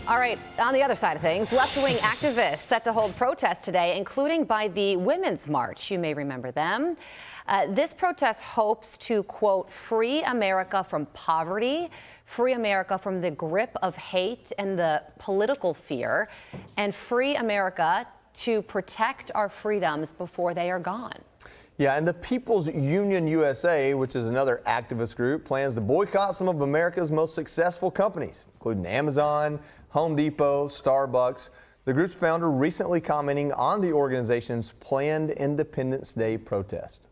All right, on the other side of things, left-wing activists set to hold protests today, including by the Women's March. You may remember them. This protest hopes to, quote, free America from poverty, free America from the grip of hate and the political fear, and free America to protect our freedoms before they are gone. Yeah, and the People's Union USA, which is another activist group, plans to boycott some of America's most successful companies, including Amazon, Home Depot, Starbucks. The group's founder recently commenting on the organization's planned Independence Day protest.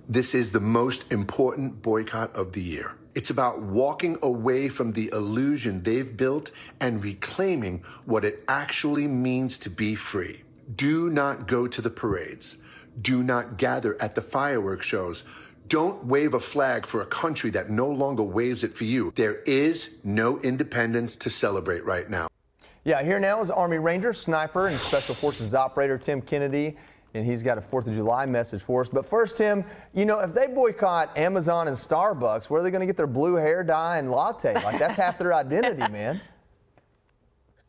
This is the most important boycott of the year. It's about walking away from the illusion they've built and reclaiming what it actually means to be free. Do not go to the parades. Do not gather at the fireworks shows. Don't wave a flag for a country that no longer waves it for you. There is no independence to celebrate right now. Yeah, here now is Army Ranger, sniper, and Special Forces operator Tim Kennedy, and he's got a 4th of July message for us. But first, Tim, you know, if they boycott Amazon and Starbucks, where are they going to get their blue hair dye and latte? Like, that's half their identity, man.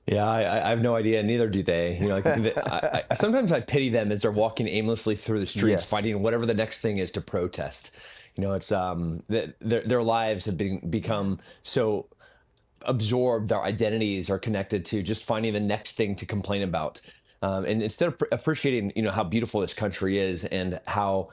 Yeah, I have no idea. Neither do they. You know, like sometimes I pity them as they're walking aimlessly through the streets, finding whatever the next thing is to protest. You know, it's their lives have become so absorbed. Their identities are connected to just finding the next thing to complain about. And instead of appreciating, you know, how beautiful this country is and how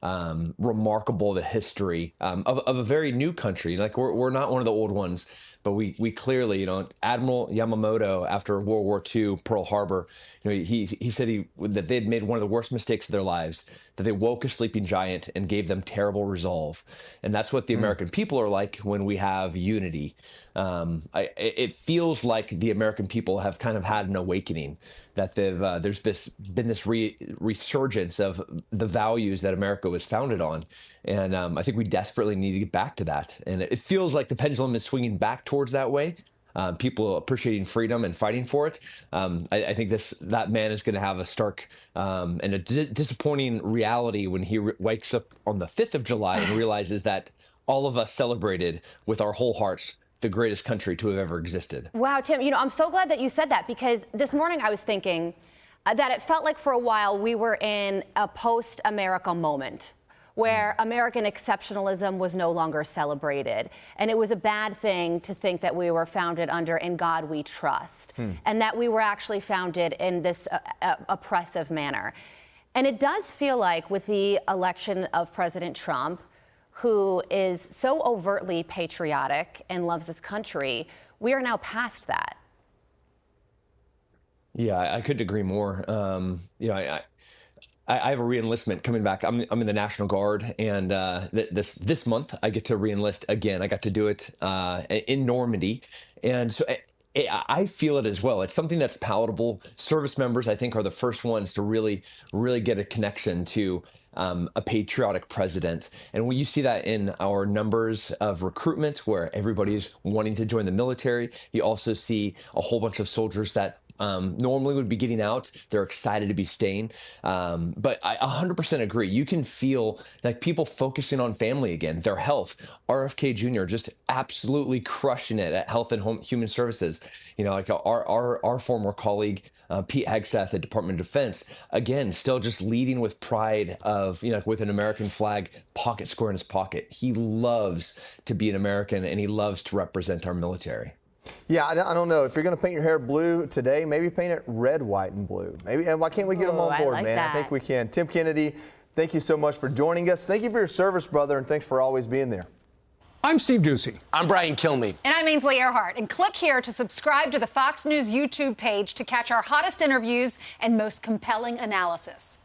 remarkable the history of a very new country. Like we're not one of the old ones. But we clearly, you know, Admiral Yamamoto, after World War II, Pearl Harbor, you know, he said that they had made one of the worst mistakes of their lives, that they woke a sleeping giant and gave them terrible resolve. And that's what the American people are like when we have unity. It feels like the American people have kind of had an awakening, that there's been this resurgence of the values that America was founded on. And I think we desperately need to get back to that. And it feels like the pendulum is swinging back towards that way. People appreciating freedom and fighting for it. I think that man is going to have a stark and a disappointing reality when he wakes up on the 5th of July and realizes that all of us celebrated with our whole hearts the greatest country to have ever existed. Wow, Tim, you know, I'm so glad that you said that, because this morning I was thinking that it felt like for a while we were in a post-America moment, where American exceptionalism was no longer celebrated. And it was a bad thing to think that we were founded under "In God We Trust," and that we were actually founded in this oppressive manner. And it does feel like with the election of President Trump, who is so overtly patriotic and loves this country, we are now past that. Yeah, I couldn't agree more. You know, I have a reenlistment coming back. I'm in the National Guard, and this month I get to reenlist again. I got to do it in Normandy, and so I feel it as well. It's something that's palatable. Service members, I think, are the first ones to really get a connection to a patriotic president. And when you see that in our numbers of recruitment, where everybody's wanting to join the military, you also see a whole bunch of soldiers that normally would be getting out. They're excited to be staying. But I 100% agree. You can feel like people focusing on family again, their health. RFK Jr. just absolutely crushing it at Health and Human Services. You know, like our former colleague, Pete Hegseth at Department of Defense, again, still just leading with pride of, you know, with an American flag pocket square in his pocket. He loves to be an American, and he loves to represent our military. Yeah, I don't know. If you're going to paint your hair blue today, maybe paint it red, white, and blue. Maybe. And why can't we get them on board, man? I think we can. Tim Kennedy, thank you so much for joining us. Thank you for your service, brother, and thanks for always being there. I'm Steve Ducey. I'm Brian Kilmeade. And I'm Ainsley Earhart. And click here to subscribe to the Fox News YouTube page to catch our hottest interviews and most compelling analysis.